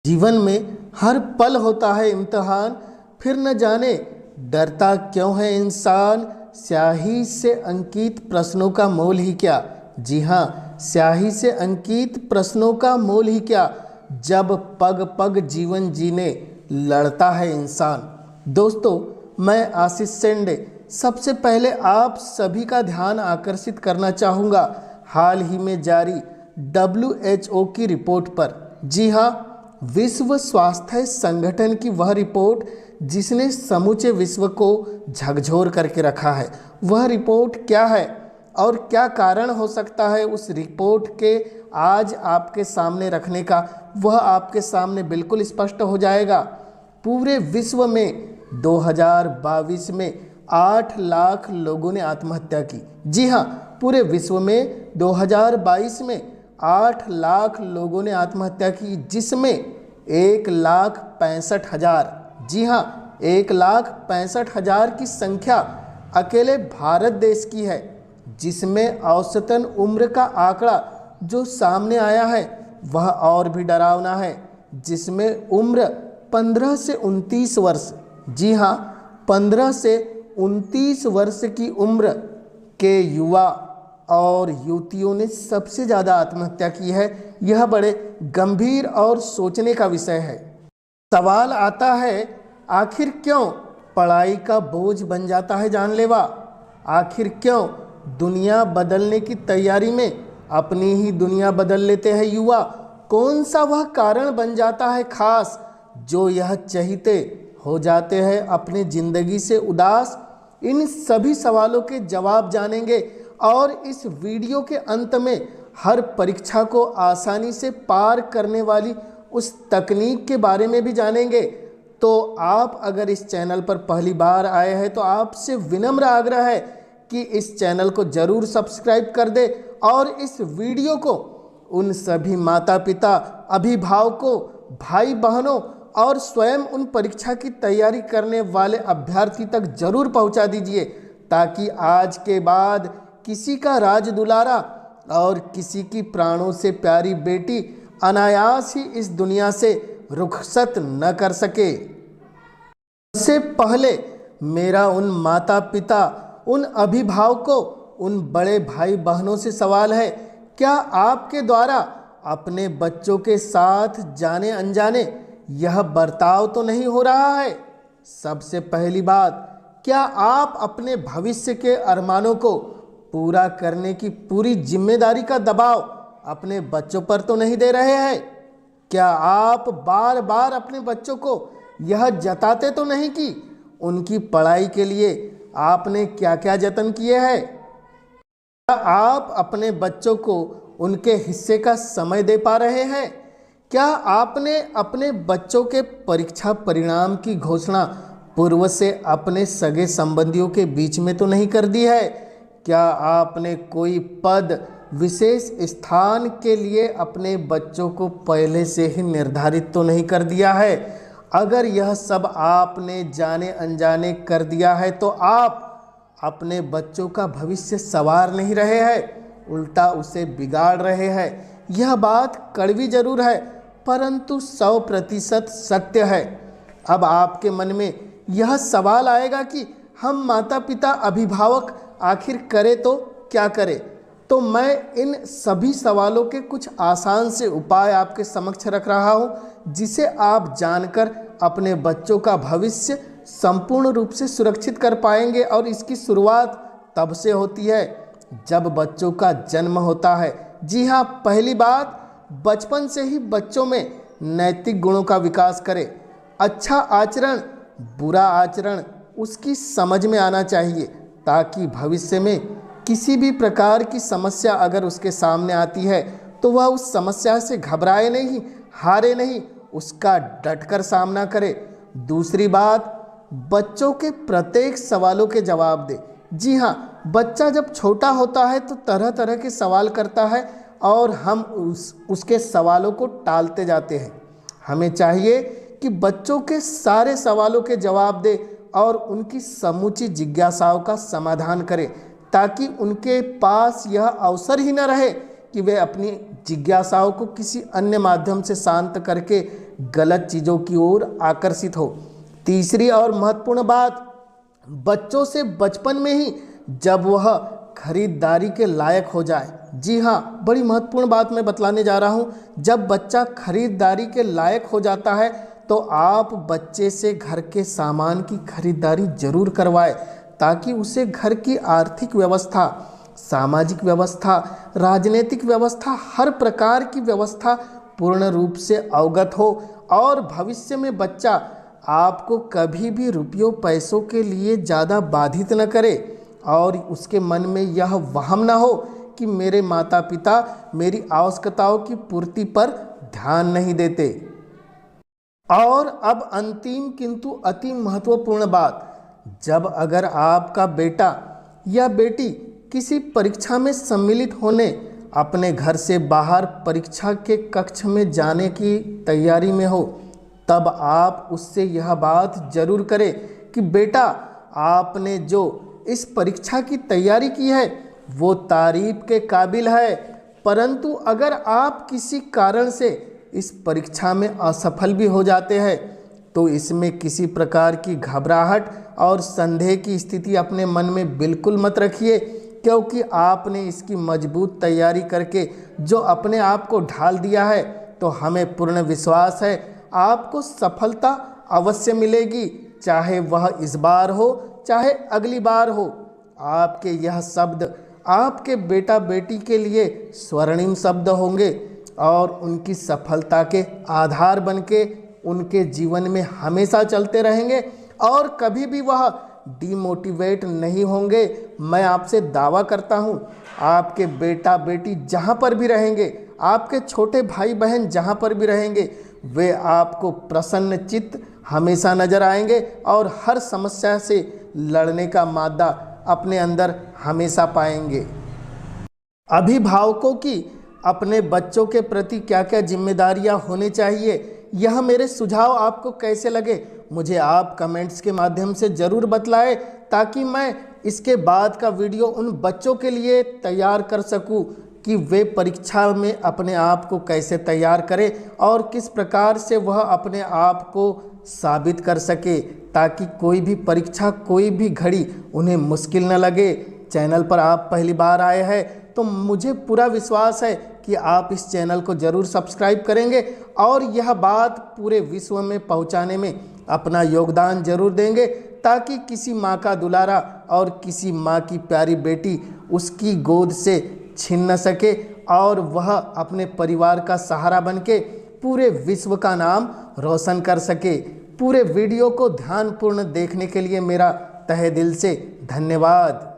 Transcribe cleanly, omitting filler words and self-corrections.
जीवन में हर पल होता है इम्तिहान, फिर न जाने डरता क्यों है इंसान। स्याही से अंकित प्रश्नों का मोल ही क्या। जी हाँ, स्याही से अंकित प्रश्नों का मोल ही क्या, जब पग पग जीवन जीने लड़ता है इंसान। दोस्तों, मैं आशीष सेंडे सबसे पहले आप सभी का ध्यान आकर्षित करना चाहूँगा हाल ही में जारी WHO की रिपोर्ट पर। जी हाँ, विश्व स्वास्थ्य संगठन की वह रिपोर्ट जिसने समूचे विश्व को झकझोर करके रखा है। वह रिपोर्ट क्या है और क्या कारण हो सकता है उस रिपोर्ट के आज आपके सामने रखने का, वह आपके सामने बिल्कुल स्पष्ट हो जाएगा। पूरे विश्व में 2022 में 8 लाख लोगों ने आत्महत्या की। जी हाँ, पूरे विश्व में 2022 में 8 लाख लोगों ने आत्महत्या की, जिसमें 1,65,000, जी हाँ 1,65,000 की संख्या अकेले भारत देश की है। जिसमें औसतन उम्र का आंकड़ा जो सामने आया है वह और भी डरावना है, जिसमें उम्र 15 से 29 वर्ष, जी हाँ 15 से 29 वर्ष की उम्र के युवा और युवतियों ने सबसे ज़्यादा आत्महत्या की है। यह बड़े गंभीर और सोचने का विषय है। सवाल आता है, आखिर क्यों पढ़ाई का बोझ बन जाता है जानलेवा। आखिर क्यों दुनिया बदलने की तैयारी में अपनी ही दुनिया बदल लेते हैं युवा। कौन सा वह कारण बन जाता है खास जो यह चाहते हो जाते हैं अपनी ज़िंदगी से उदास। इन सभी सवालों के जवाब जानेंगे और इस वीडियो के अंत में हर परीक्षा को आसानी से पार करने वाली उस तकनीक के बारे में भी जानेंगे। तो आप अगर इस चैनल पर पहली बार आए हैं तो आपसे विनम्र आग्रह है कि इस चैनल को ज़रूर सब्सक्राइब कर दे और इस वीडियो को उन सभी माता पिता, अभिभावकों, भाई बहनों और स्वयं उन परीक्षा की तैयारी करने वाले अभ्यर्थी तक जरूर पहुंचा दीजिए, ताकि आज के बाद किसी का राज दुलारा और किसी की प्राणों से प्यारी बेटी अनायास ही इस दुनिया से रुखसत न कर सके। सबसे पहले मेरा उन माता पिता, उन अभिभावकों, उन बड़े भाई बहनों से सवाल है, क्या आपके द्वारा अपने बच्चों के साथ जाने अनजाने यह बर्ताव तो नहीं हो रहा है। सबसे पहली बात, क्या आप अपने भविष्य के अरमानों को पूरा करने की पूरी जिम्मेदारी का दबाव अपने बच्चों पर तो नहीं दे रहे हैं। क्या आप बार बार अपने बच्चों को यह जताते तो नहीं कि उनकी पढ़ाई के लिए आपने क्या क्या जतन किए हैं। क्या आप अपने बच्चों को उनके हिस्से का समय दे पा रहे हैं। क्या आपने अपने बच्चों के परीक्षा परिणाम की घोषणा पूर्व से अपने सगे संबंधियों के बीच में तो नहीं कर दी है। क्या आपने कोई पद, विशेष स्थान के लिए अपने बच्चों को पहले से ही निर्धारित तो नहीं कर दिया है। अगर यह सब आपने जाने अनजाने कर दिया है तो आप अपने बच्चों का भविष्य संवार नहीं रहे हैं, उल्टा उसे बिगाड़ रहे हैं। यह बात कड़वी जरूर है, परंतु 100% सत्य है। अब आपके मन में यह सवाल आएगा कि हम माता पिता, अभिभावक आखिर करें तो क्या करें। तो मैं इन सभी सवालों के कुछ आसान से उपाय आपके समक्ष रख रहा हूं, जिसे आप जानकर अपने बच्चों का भविष्य संपूर्ण रूप से सुरक्षित कर पाएंगे। और इसकी शुरुआत तब से होती है जब बच्चों का जन्म होता है। जी हाँ, पहली बात, बचपन से ही बच्चों में नैतिक गुणों का विकास करें। अच्छा आचरण, बुरा आचरण उसकी समझ में आना चाहिए, ताकि भविष्य में किसी भी प्रकार की समस्या अगर उसके सामने आती है तो वह उस समस्या से घबराए नहीं, हारे नहीं, उसका डटकर सामना करे। दूसरी बात, बच्चों के प्रत्येक सवालों के जवाब दे। जी हाँ, बच्चा जब छोटा होता है तो तरह तरह के सवाल करता है और हम उसके सवालों को टालते जाते हैं। हमें चाहिए कि बच्चों के सारे सवालों के जवाब दे और उनकी समूची जिज्ञासाओं का समाधान करें, ताकि उनके पास यह अवसर ही न रहे कि वे अपनी जिज्ञासाओं को किसी अन्य माध्यम से शांत करके गलत चीज़ों की ओर आकर्षित हो। तीसरी और महत्वपूर्ण बात, बच्चों से बचपन में ही जब वह खरीदारी के लायक हो जाए, जी हाँ, बड़ी महत्वपूर्ण बात मैं बतलाने जा रहा हूँ, जब बच्चा खरीदारी के लायक हो जाता है तो आप बच्चे से घर के सामान की खरीदारी जरूर करवाएं, ताकि उसे घर की आर्थिक व्यवस्था, सामाजिक व्यवस्था, राजनीतिक व्यवस्था, हर प्रकार की व्यवस्था पूर्ण रूप से अवगत हो और भविष्य में बच्चा आपको कभी भी रुपयों पैसों के लिए ज़्यादा बाधित न करे और उसके मन में यह वहम न हो कि मेरे माता पिता मेरी आवश्यकताओं की पूर्ति पर ध्यान नहीं देते। और अब अंतिम किंतु अति महत्वपूर्ण बात, जब अगर आपका बेटा या बेटी किसी परीक्षा में सम्मिलित होने अपने घर से बाहर परीक्षा के कक्ष में जाने की तैयारी में हो, तब आप उससे यह बात जरूर करें कि बेटा, आपने जो इस परीक्षा की तैयारी की है वो तारीफ के काबिल है, परंतु अगर आप किसी कारण से इस परीक्षा में असफल भी हो जाते हैं तो इसमें किसी प्रकार की घबराहट और संदेह की स्थिति अपने मन में बिल्कुल मत रखिए, क्योंकि आपने इसकी मजबूत तैयारी करके जो अपने आप को ढाल दिया है, तो हमें पूर्ण विश्वास है आपको सफलता अवश्य मिलेगी, चाहे वह इस बार हो चाहे अगली बार हो। आपके यह शब्द आपके बेटा बेटी के लिए स्वर्णिम शब्द होंगे और उनकी सफलता के आधार बनके उनके जीवन में हमेशा चलते रहेंगे और कभी भी वह डिमोटिवेट नहीं होंगे। मैं आपसे दावा करता हूँ, आपके बेटा बेटी जहाँ पर भी रहेंगे, आपके छोटे भाई बहन जहाँ पर भी रहेंगे, वे आपको प्रसन्न चित्त हमेशा नजर आएंगे और हर समस्या से लड़ने का मादा अपने अंदर हमेशा पाएंगे। अभिभावकों की अपने बच्चों के प्रति क्या क्या जिम्मेदारियां होनी चाहिए, यह मेरे सुझाव आपको कैसे लगे मुझे आप कमेंट्स के माध्यम से ज़रूर बतलाएं, ताकि मैं इसके बाद का वीडियो उन बच्चों के लिए तैयार कर सकूं कि वे परीक्षा में अपने आप को कैसे तैयार करें और किस प्रकार से वह अपने आप को साबित कर सके, ताकि कोई भी परीक्षा, कोई भी घड़ी उन्हें मुश्किल न लगे। चैनल पर आप पहली बार आए हैं तो मुझे पूरा विश्वास है कि आप इस चैनल को ज़रूर सब्सक्राइब करेंगे और यह बात पूरे विश्व में पहुंचाने में अपना योगदान जरूर देंगे, ताकि किसी माँ का दुलारा और किसी माँ की प्यारी बेटी उसकी गोद से छीन न सके और वह अपने परिवार का सहारा बनके पूरे विश्व का नाम रोशन कर सके। पूरे वीडियो को ध्यानपूर्ण देखने के लिए मेरा तहे दिल से धन्यवाद।